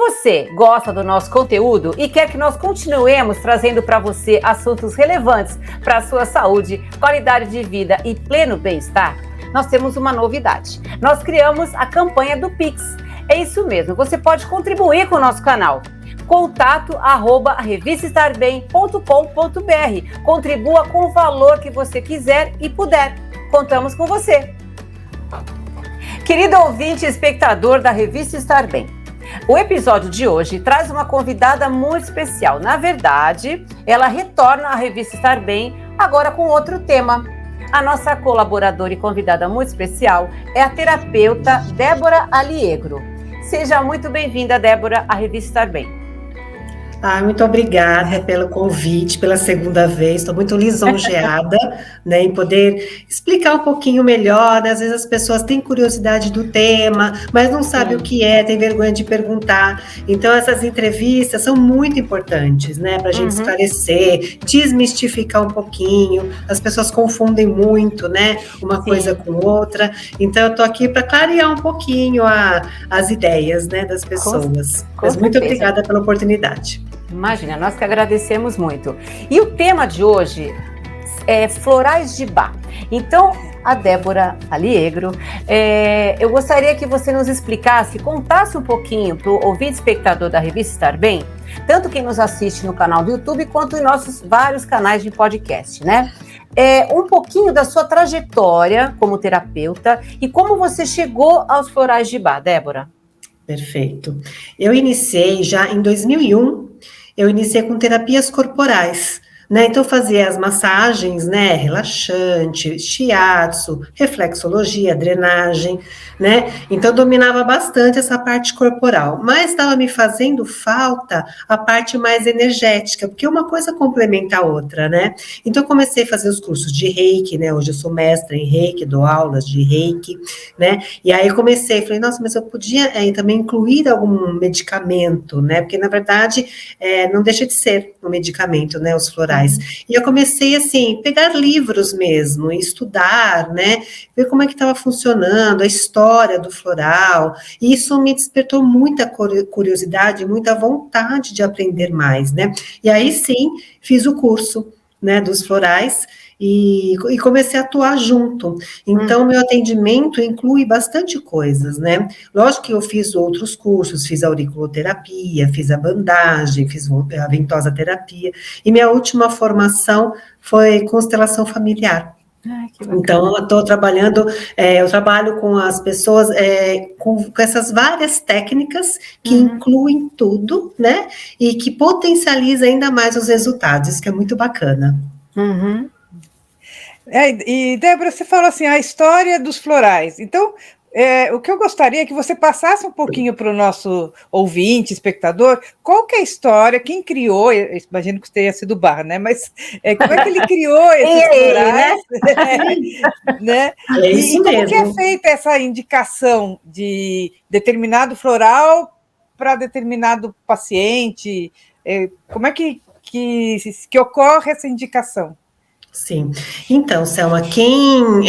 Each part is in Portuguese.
você gosta do nosso conteúdo e quer que nós continuemos trazendo para você assuntos relevantes para a sua saúde, qualidade de vida e pleno bem-estar, nós temos uma novidade. Nós criamos a campanha do Pix. É isso mesmo, você pode contribuir com o nosso canal. contato@revistaestarbem.com.br. Contribua com o valor que você quiser e puder. Contamos com você. Querido ouvinte e espectador da Revista Estar Bem, o episódio de hoje traz uma convidada muito especial. Na verdade, ela retorna à Revista Estar Bem agora com outro tema. A nossa colaboradora e convidada muito especial é a terapeuta Débora Aliegro. Seja muito bem-vinda, Débora, à Revista Estar Bem. Muito obrigada pelo convite, pela segunda vez, estou muito lisonjeada, né, em poder explicar um pouquinho melhor, né? Às vezes as pessoas têm curiosidade do tema, mas não sabem o que é, têm vergonha de perguntar, então essas entrevistas são muito importantes, né, para a gente esclarecer, desmistificar um pouquinho, as pessoas confundem muito, né, uma coisa com outra, então eu estou aqui para clarear um pouquinho as ideias, né, das pessoas, mas muito obrigada pela oportunidade. Imagina, nós que agradecemos muito. E o tema de hoje é Florais de Bach. Então, a Débora Aliegro, eu gostaria que você nos explicasse, contasse um pouquinho para o ouvinte espectador da Revista Estar Bem, tanto quem nos assiste no canal do YouTube, quanto em nossos vários canais de podcast, né? Um pouquinho da sua trajetória como terapeuta e como você chegou aos Florais de Bach, Débora. Perfeito. Eu iniciei já em 2001, eu iniciei com terapias corporais, né? Então, fazia as massagens, né? Relaxante, shiatsu, reflexologia, drenagem, né? Então, dominava bastante essa parte corporal, mas estava me fazendo falta a parte mais energética, porque uma coisa complementa a outra, né? Então, eu comecei a fazer os cursos de Reiki, né? Hoje eu sou mestra em Reiki, dou aulas de Reiki, né? E aí eu comecei, falei, nossa, mas eu podia também incluir algum medicamento, né? Porque, na verdade, não deixa de ser um medicamento, né? Os florais. E eu comecei, assim, pegar livros mesmo, estudar, né, ver como é que estava funcionando, a história do floral, e isso me despertou muita curiosidade, muita vontade de aprender mais, né, e aí sim, fiz o curso, né, dos florais, e comecei a atuar junto. Então, meu atendimento inclui bastante coisas, né? Lógico que eu fiz outros cursos, fiz auriculoterapia, fiz a bandagem, fiz a ventosa terapia, e minha última formação foi constelação familiar. Então, eu estou trabalhando, eu trabalho com as pessoas com essas várias técnicas que incluem tudo, né? E que potencializa ainda mais os resultados, isso que é muito bacana. E, Débora, você falou assim, a história dos florais. Então, o que eu gostaria é que você passasse um pouquinho para o nosso ouvinte, espectador, qual que é a história, quem criou, eu imagino que tenha sido Bach, né? Mas como é que ele criou esses florais? Né? Isso e como mesmo. que é feita essa indicação de determinado floral para determinado paciente? Como é que ocorre essa indicação? Sim. Então, Selma, quem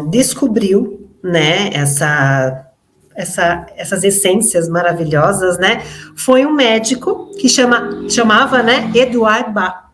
descobriu, né, essas essências maravilhosas, né, foi um médico que chamava, né, Eduard Bach.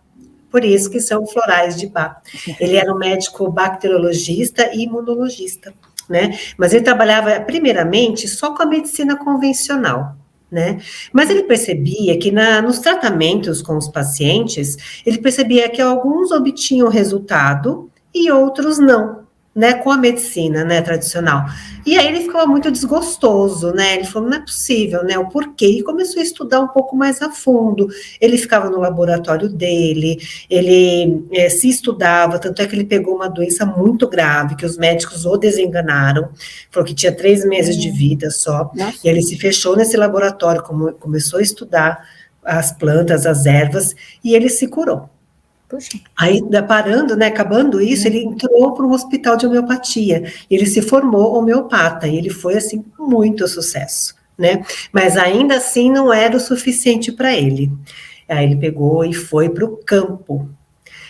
Por isso que são florais de Bach. Ele era um médico bacteriologista e imunologista, né, mas ele trabalhava primeiramente só com a medicina convencional, né? Mas ele percebia que nos tratamentos com os pacientes, ele percebia que alguns obtinham resultado e outros não, né, com a medicina, né, tradicional. E aí ele ficava muito desgostoso, né, ele falou, não é possível, né, o porquê, e começou a estudar um pouco mais a fundo. Ele ficava no laboratório dele, ele se estudava, tanto é que ele pegou uma doença muito grave, que os médicos o desenganaram, falou que tinha 3 meses de vida só, e ele se fechou nesse laboratório, começou a estudar as plantas, as ervas, e ele se curou. Puxa. Aí, parando, né, acabando isso, ele entrou para um hospital de homeopatia, ele se formou homeopata, e ele foi, assim, com muito sucesso, né, mas ainda assim não era o suficiente para ele. Aí ele pegou e foi para o campo,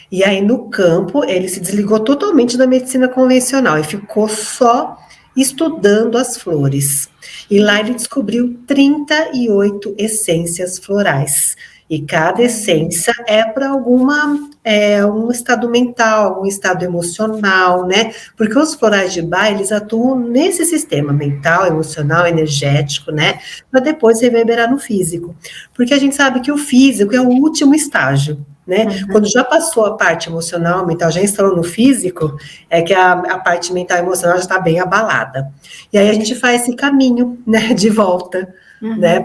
e aí no campo ele se desligou totalmente da medicina convencional, e ficou só estudando as flores. E lá ele descobriu 38 essências florais. E cada essência é para um estado mental, algum estado emocional, né? Porque os florais de Bach, eles atuam nesse sistema mental, emocional, energético, né? Para depois reverberar no físico. Porque a gente sabe que o físico é o último estágio, né? Quando já passou a parte emocional, mental, já instalou no físico, é que a parte mental e emocional já está bem abalada. E aí a gente faz esse caminho, né? De volta, né?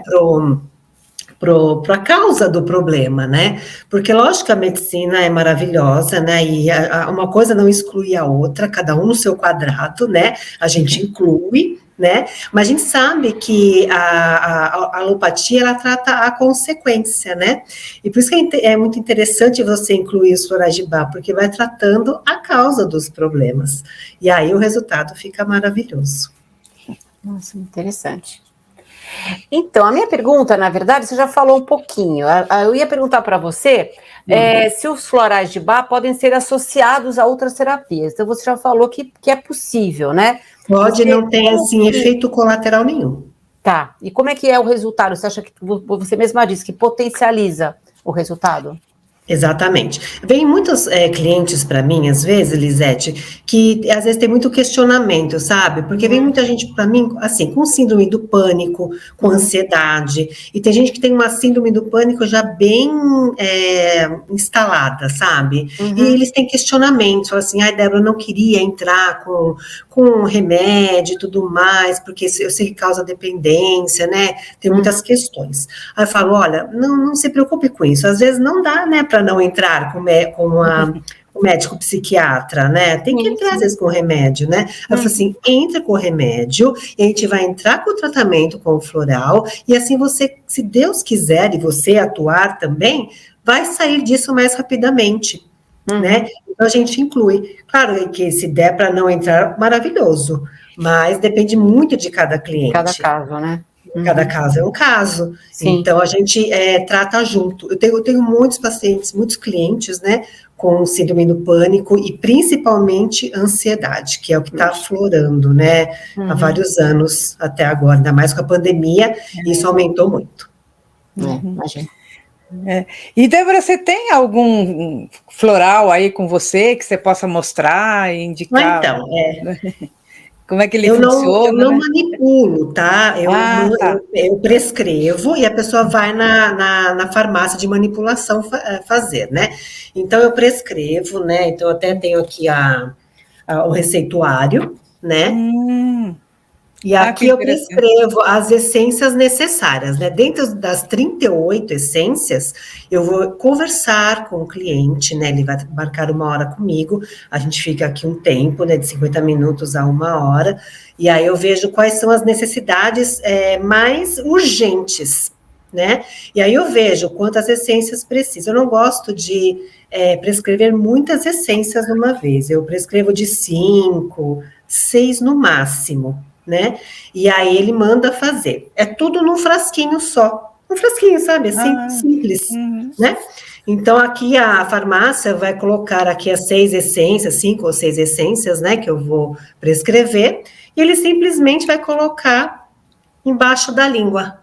Para a causa do problema, né? Porque, lógico, que a medicina é maravilhosa, né? E uma coisa não exclui a outra, cada um no seu quadrado, né? A gente inclui, né? Mas a gente sabe que a alopatia, ela trata a consequência, né? E por isso que é muito interessante você incluir os florais de Bach, porque vai tratando a causa dos problemas. E aí o resultado fica maravilhoso. Nossa, interessante. Então, a minha pergunta, na verdade, você já falou um pouquinho. Eu ia perguntar para você se os florais de Bach podem ser associados a outras terapias. Então, você já falou que é possível, né? Pode, não tem, assim, efeito colateral nenhum. Tá. E como é que é o resultado? Você acha que você mesma disse que potencializa o resultado? Exatamente. Vem muitos clientes para mim, às vezes, Lisete, que às vezes tem muito questionamento, sabe? Porque vem muita gente para mim, assim, com síndrome do pânico, com ansiedade, e tem gente que tem uma síndrome do pânico já bem instalada, sabe? E eles têm questionamentos, falam assim, ai, Débora, eu não queria entrar com remédio e tudo mais, porque eu sei que causa dependência, né? Tem muitas questões. Aí eu falo, olha, não se preocupe com isso, às vezes não dá, né, para não entrar com o médico psiquiatra, né? Tem que entrar, às vezes, com remédio, né? Eu falo assim, entra com remédio, e a gente vai entrar com o tratamento com o floral, e assim você, se Deus quiser, e você atuar também, vai sair disso mais rapidamente, né? Então a gente inclui. Claro que se der para não entrar, maravilhoso, mas depende muito de cada cliente. Cada caso, né? Cada caso é um caso. Sim. Então, a gente trata junto. Eu tenho muitos pacientes, muitos clientes, né, com síndrome do pânico e principalmente ansiedade, que é o que está aflorando, né, há vários anos até agora, ainda mais com a pandemia, isso aumentou muito. Imagina. E, Débora, você tem algum floral aí com você que você possa mostrar e indicar? Então, Como é que ele funciona? Eu não manipulo, tá? Eu prescrevo e a pessoa vai na farmácia de manipulação fazer, né? Então, eu prescrevo, né? Então, eu até tenho aqui o receituário, né? E aqui eu prescrevo as essências necessárias, né? Dentro das 38 essências, eu vou conversar com o cliente, né? Ele vai marcar 1 hora comigo, a gente fica aqui um tempo, né? De 50 minutos a 1 hora, e aí eu vejo quais são as necessidades mais urgentes, né? E aí eu vejo quantas essências precisam. Eu não gosto de prescrever muitas essências de uma vez, eu prescrevo de 5, 6 no máximo, né? E aí ele manda fazer. É tudo num frasquinho só. Um frasquinho, sabe? Assim, simples, né? Então, aqui a farmácia vai colocar aqui as 6 essências, 5 ou 6 essências, né? Que eu vou prescrever. E ele simplesmente vai colocar embaixo da língua.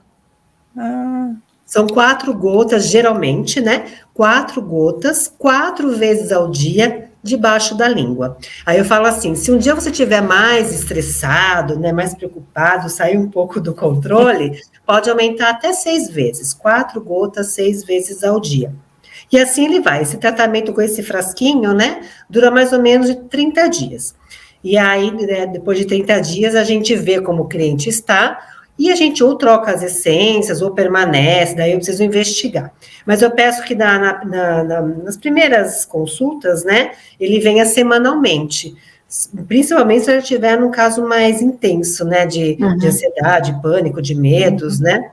São 4 gotas, geralmente, né? 4 gotas, 4 vezes ao dia, debaixo da língua. Aí eu falo assim, se um dia você estiver mais estressado, né, mais preocupado, sair um pouco do controle, pode aumentar até 6 vezes, 4 gotas, 6 vezes ao dia. E assim ele vai, esse tratamento com esse frasquinho, né, dura mais ou menos de 30 dias. E aí, né, depois de 30 dias, a gente vê como o cliente está, e a gente ou troca as essências, ou permanece, daí eu preciso investigar. Mas eu peço que nas primeiras consultas, né, ele venha semanalmente, principalmente se ele estiver num caso mais intenso, né, de ansiedade, pânico, de medos, né,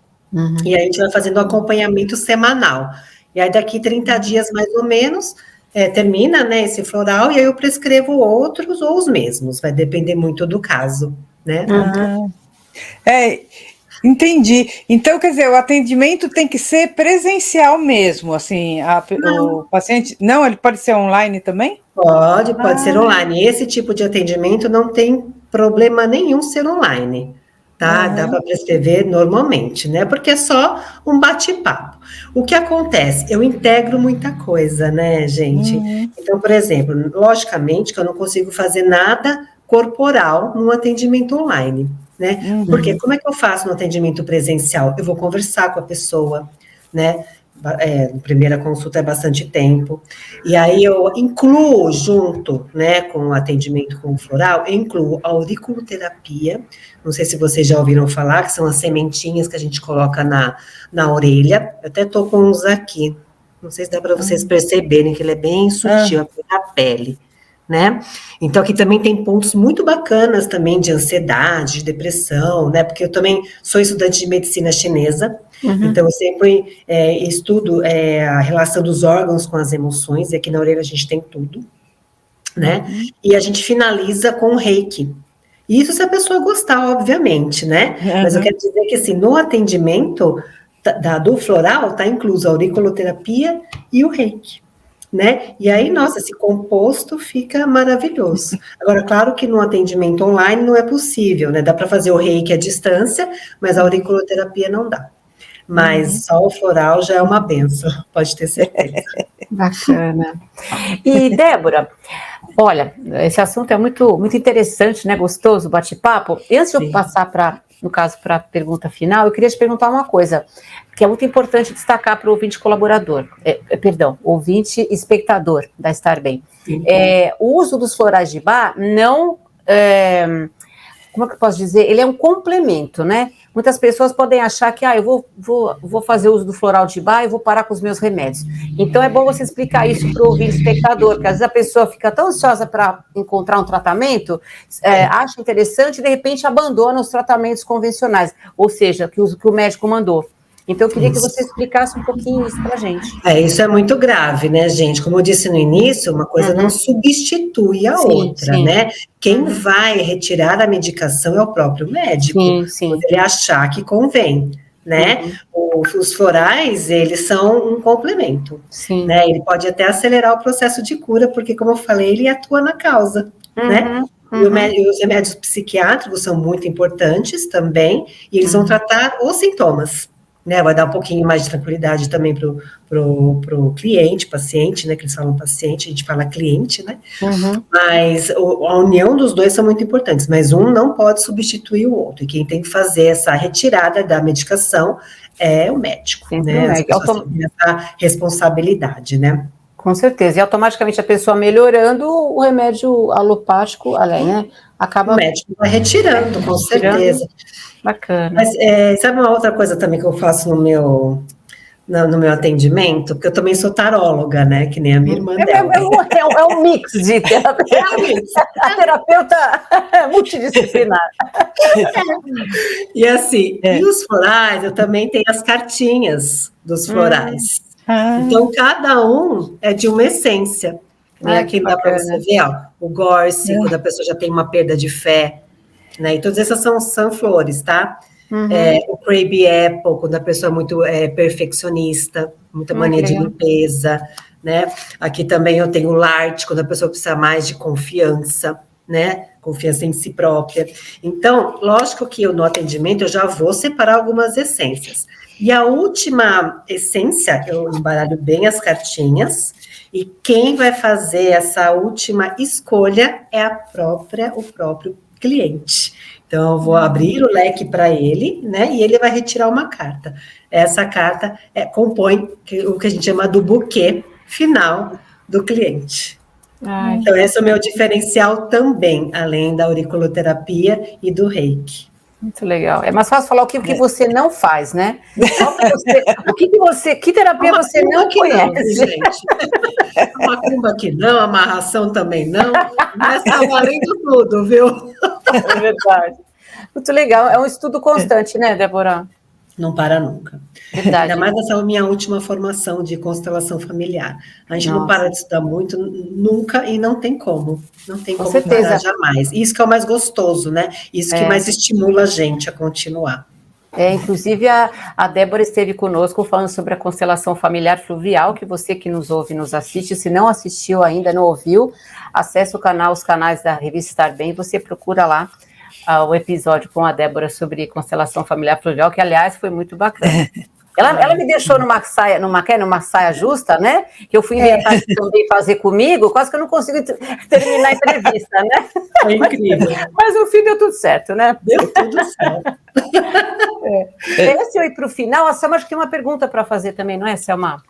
e aí a gente vai fazendo um acompanhamento semanal. E aí daqui 30 dias, mais ou menos, termina, né, esse floral, e aí eu prescrevo outros ou os mesmos, vai depender muito do caso, né. Entendi. Então, quer dizer, o atendimento tem que ser presencial mesmo, assim, o paciente... Não, ele pode ser online também? Pode ser online. Esse tipo de atendimento não tem problema nenhum ser online, tá? Dá para prescrever normalmente, né? Porque é só um bate-papo. O que acontece? Eu integro muita coisa, né, gente? Então, por exemplo, logicamente que eu não consigo fazer nada corporal num atendimento online, né? Porque como é que eu faço no atendimento presencial? Eu vou conversar com a pessoa, né? Primeira consulta é bastante tempo, e aí eu incluo junto, né, com o atendimento com o floral, eu incluo a auriculoterapia, não sei se vocês já ouviram falar, que são as sementinhas que a gente coloca na orelha, eu até tô com uns aqui, não sei se dá para vocês perceberem que ele é bem sutil, a pele, né? Então, aqui também tem pontos muito bacanas também de ansiedade, de depressão, né? Porque eu também sou estudante de medicina chinesa, então eu sempre estudo a relação dos órgãos com as emoções, e aqui na orelha a gente tem tudo, né? E a gente finaliza com o reiki. Isso se a pessoa gostar, obviamente, né? Mas eu quero dizer que, assim, no atendimento do floral, está incluso a auriculoterapia e o reiki. Né? E aí, nossa, esse composto fica maravilhoso. Agora, claro que no atendimento online não é possível, né? Dá para fazer o reiki à distância, mas a auriculoterapia não dá. Mas só o floral já é uma benção, pode ter certeza. Bacana. E, Débora, olha, esse assunto é muito, muito interessante, né? Gostoso, bate-papo. E antes de eu passar para, no caso, para a pergunta final, eu queria te perguntar uma coisa, que é muito importante destacar para o ouvinte colaborador, ouvinte espectador da Estar Bem. O uso dos florais de Bach não, como é que eu posso dizer? Ele é um complemento, né? Muitas pessoas podem achar que, eu vou fazer uso do floral de Bach e vou parar com os meus remédios. Então, é bom você explicar isso para o ouvinte espectador, porque às vezes a pessoa fica tão ansiosa para encontrar um tratamento, acha interessante e, de repente, abandona os tratamentos convencionais, ou seja, que o médico mandou. Então, eu queria que você explicasse um pouquinho isso para a gente. Isso é muito grave, né, gente? Como eu disse no início, uma coisa não substitui a outra, né? Quem vai retirar a medicação é o próprio médico, quando ele achar que convém, né? Os florais, eles são um complemento, né? Ele pode até acelerar o processo de cura, porque, como eu falei, ele atua na causa, né? E os remédios psiquiátricos são muito importantes também, e eles vão tratar os sintomas, né, vai dar um pouquinho mais de tranquilidade também pro cliente, paciente, né, que eles falam paciente, a gente fala cliente, né, mas a união dos dois são muito importantes, mas um não pode substituir o outro, e quem tem que fazer essa retirada da medicação é o médico, né, as pessoas têm essa responsabilidade, né. Com certeza, e automaticamente a pessoa melhorando, o remédio alopático, né, acaba... O médico vai retirando, com certeza. Bacana. Mas sabe uma outra coisa também que eu faço no meu atendimento? Porque eu também sou taróloga, né? Que nem a minha irmã dela. É um mix de terapeuta. A terapeuta multidisciplinar. E assim, e os florais, eu também tenho as cartinhas dos florais. Então, cada um é de uma essência. Né? Aqui dá para você ver, o Gorse, quando a pessoa já tem uma perda de fé, né? E todas essas são flores, tá? O Crabby Apple, quando a pessoa é muito perfeccionista, muita mania de limpeza, né? Aqui também eu tenho o Larte, quando a pessoa precisa mais de confiança, né? Confiança em si própria. Então, lógico que no atendimento eu já vou separar algumas essências. E a última essência, eu embaralho bem as cartinhas, e quem vai fazer essa última escolha é o próprio cliente. Então, eu vou abrir o leque para ele, né, e ele vai retirar uma carta. Essa carta compõe o que a gente chama do buquê final do cliente. Então, esse é o meu diferencial também, além da auriculoterapia e do reiki. Muito legal. É mais fácil falar o que você não faz, né? Que terapia você não conhece? Não, gente. Macumba aqui não, amarração também não, mas está valendo tudo, viu? É verdade. Muito legal. É um estudo constante, né, Débora? Não para nunca. Verdade. Ainda mais essa minha última formação de constelação familiar. A gente não para de estudar muito, nunca, e não tem como. Não tem como parar jamais. Isso que é o mais gostoso, né? Isso que mais estimula a gente a continuar. Inclusive, a Débora esteve conosco falando sobre a constelação familiar fluvial, que você que nos ouve, nos assiste, se não assistiu ainda, não ouviu, acesse o canal, os canais da revista Estar Bem, você procura lá o episódio com a Débora sobre constelação familiar fluvial, que, aliás, foi muito bacana. Ela me deixou numa saia justa, né? Que eu fui inventar de também fazer comigo, quase que eu não consigo terminar a entrevista, né? Foi incrível. Mas no fim deu tudo certo, né? Deu tudo certo. Antes de eu ir para o final, a Selma acho que tem uma pergunta para fazer também, não é, Selma?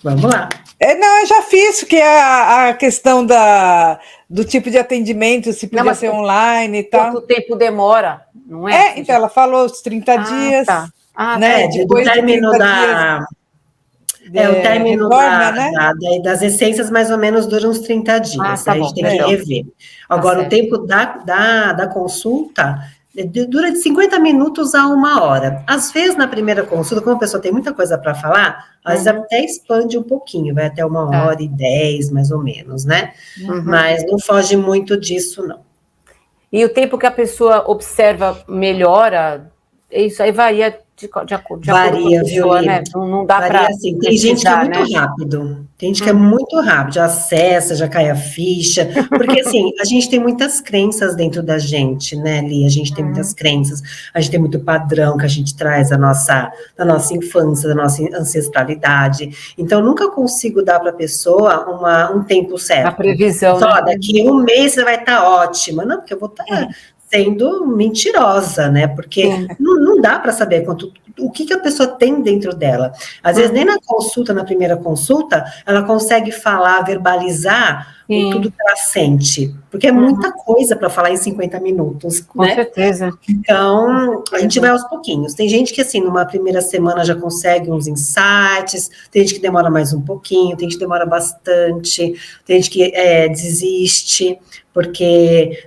Vamos lá. Não, eu já fiz, que é a questão do tipo de atendimento, se podia ser online e tal. Quanto tempo demora, não é? Então ela falou os 30 dias. Tá. Né? Depois do término o término das essências mais ou menos dura uns 30 dias. Tá a gente tem que rever. Agora, o tempo da consulta dura de 50 minutos a 1 hora. Às vezes, na primeira consulta, como a pessoa tem muita coisa para falar, às vezes até expande um pouquinho, vai até 1h10, mais ou menos, né? Mas não foge muito disso, não. E o tempo que a pessoa observa melhora, isso aí varia de acordo com a pessoa, né? Não dá para... Assim, tem gente que é muito rápido, tem gente que é muito rápido, já acessa, já cai a ficha, porque assim, a gente tem muitas crenças dentro da gente, né, Li? A gente tem muitas crenças, a gente tem muito padrão que a gente traz da nossa infância, da nossa ancestralidade, então eu nunca consigo dar para a pessoa um tempo certo. A previsão, só, né? Daqui 1 mês você vai estar ótima, não, porque eu vou estar... sendo mentirosa, né? Porque não dá para saber o que a pessoa tem dentro dela. Às vezes, nem na consulta, na primeira consulta, ela consegue falar, verbalizar tudo que ela sente. Porque é muita coisa para falar em 50 minutos. Com certeza. Então, a gente vai aos pouquinhos. Tem gente que, assim, numa primeira semana já consegue uns insights, tem gente que demora mais um pouquinho, tem gente que demora bastante, tem gente que desiste, porque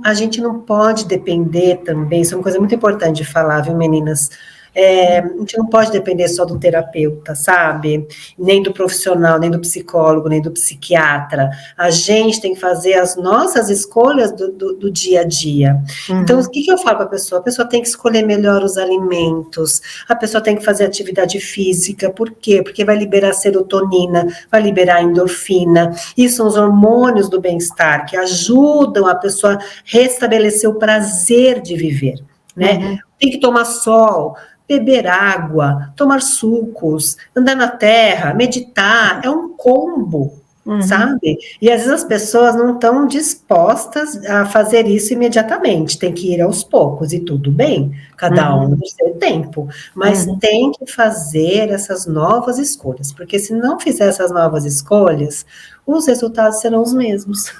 a gente não pode depender também, isso é uma coisa muito importante de falar, viu, meninas? A gente não pode depender só do terapeuta, sabe? Nem do profissional, nem do psicólogo, nem do psiquiatra. A gente tem que fazer as nossas escolhas do dia a dia. Então, o que eu falo para a pessoa? A pessoa tem que escolher melhor os alimentos, a pessoa tem que fazer atividade física. Por quê? Porque vai liberar serotonina, vai liberar endorfina. Isso são os hormônios do bem-estar que ajudam a pessoa a restabelecer o prazer de viver, né? Tem que tomar sol, beber água, tomar sucos, andar na terra, meditar, é um combo, sabe? E às vezes as pessoas não estão dispostas a fazer isso imediatamente, tem que ir aos poucos, e tudo bem, cada um no seu tempo, mas tem que fazer essas novas escolhas, porque se não fizer essas novas escolhas, os resultados serão os mesmos.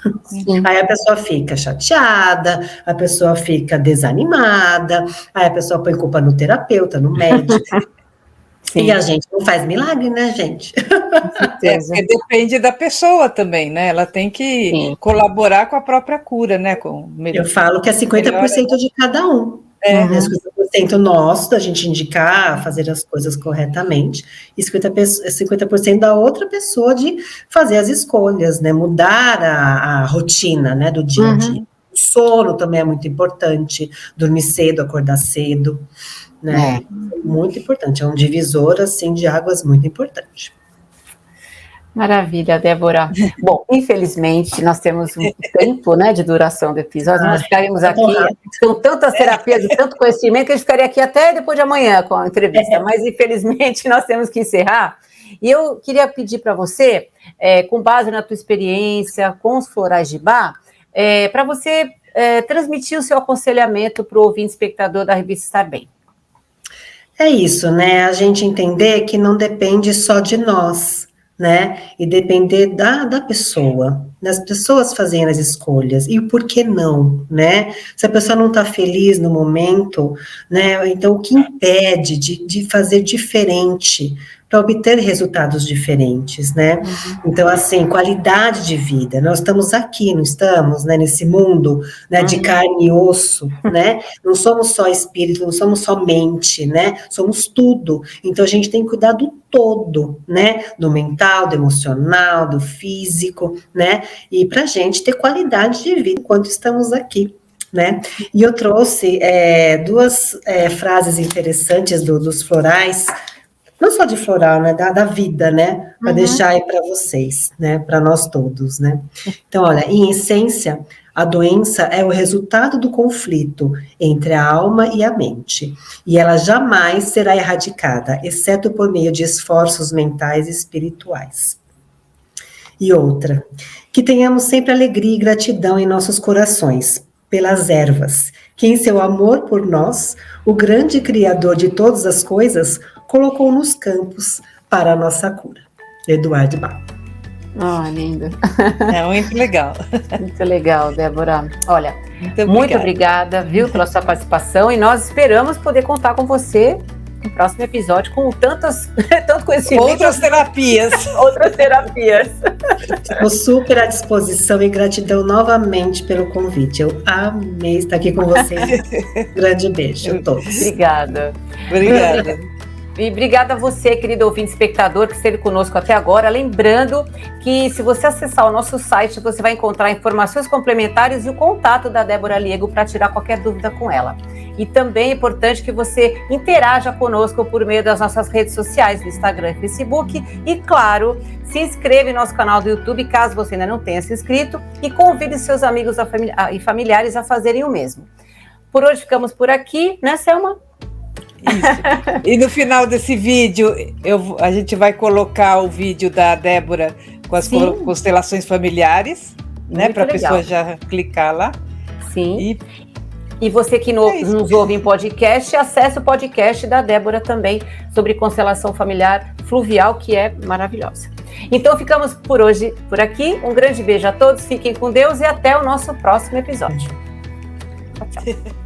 Aí a pessoa fica chateada, a pessoa fica desanimada, aí a pessoa põe culpa no terapeuta, no médico. E a gente não faz milagre, né, gente? Porque depende da pessoa também, né? Ela tem que colaborar com a própria cura, né? Eu falo que é 50% de cada um. 50% nosso, da gente indicar, fazer as coisas corretamente, e 50% da outra pessoa de fazer as escolhas, né? Mudar a rotina, né, do dia a dia. O sono também é muito importante, dormir cedo, acordar cedo, né? Muito importante, é um divisor, assim, de águas muito importante. Maravilha, Débora. Bom, infelizmente, nós temos um tempo, né, de duração do episódio, nós ficaremos aqui, com tantas terapias e tanto conhecimento, que a gente ficaria aqui até depois de amanhã com a entrevista, mas infelizmente nós temos que encerrar. E eu queria pedir para você, com base na tua experiência com os florais de Bach, para você transmitir o seu aconselhamento para o ouvinte espectador da revista Estar Bem. É isso, né, a gente entender que não depende só de nós, né, e depender da pessoa, das pessoas fazerem as escolhas, e por que não, né, se a pessoa não está feliz no momento, né, então o que impede de fazer diferente, para obter resultados diferentes, né, então assim, qualidade de vida, nós estamos aqui, não estamos, né, nesse mundo, né, de carne e osso, né, não somos só espírito, não somos só mente, né, somos tudo, então a gente tem que cuidar do todo, né, do mental, do emocional, do físico, né, e para a gente ter qualidade de vida enquanto estamos aqui, né, e eu trouxe duas frases interessantes dos florais, não só de floral, né, da vida, né, para deixar aí para vocês, né, para nós todos, né. Então, olha, em essência, A doença é o resultado do conflito entre a alma e a mente, e ela jamais será erradicada, exceto por meio de esforços mentais e espirituais. E outra, que tenhamos sempre alegria e gratidão em nossos corações, pelas ervas, que em seu amor por nós, o grande Criador de todas as coisas, colocou nos campos para a nossa cura. Eduardo Bach. Lindo. É muito legal. Muito legal, Débora. Olha, muito obrigada, viu, pela sua participação, e nós esperamos poder contar com você no próximo episódio com tanto conhecimento. Outras terapias. Outras terapias. Estou super à disposição e gratidão novamente pelo convite. Eu amei estar aqui com vocês. Grande beijo a todos. Obrigada. Obrigada. E obrigada a você, querido ouvinte espectador, que esteve conosco até agora. Lembrando que se você acessar o nosso site, você vai encontrar informações complementares e o contato da Débora Aliego para tirar qualquer dúvida com ela. E também é importante que você interaja conosco por meio das nossas redes sociais, no Instagram e Facebook. E, claro, se inscreva em nosso canal do YouTube, caso você ainda não tenha se inscrito, e convide seus amigos e familiares a fazerem o mesmo. Por hoje ficamos por aqui, né, Selma? Isso. E no final desse vídeo, a gente vai colocar o vídeo da Débora com as constelações familiares, né, para a pessoa já clicar lá. Sim. E você que nos ouve em podcast, acesse o podcast da Débora também sobre constelação familiar fluvial, que é maravilhosa. Então ficamos por hoje por aqui. Um grande beijo a todos, fiquem com Deus e até o nosso próximo episódio. Tchau, tchau.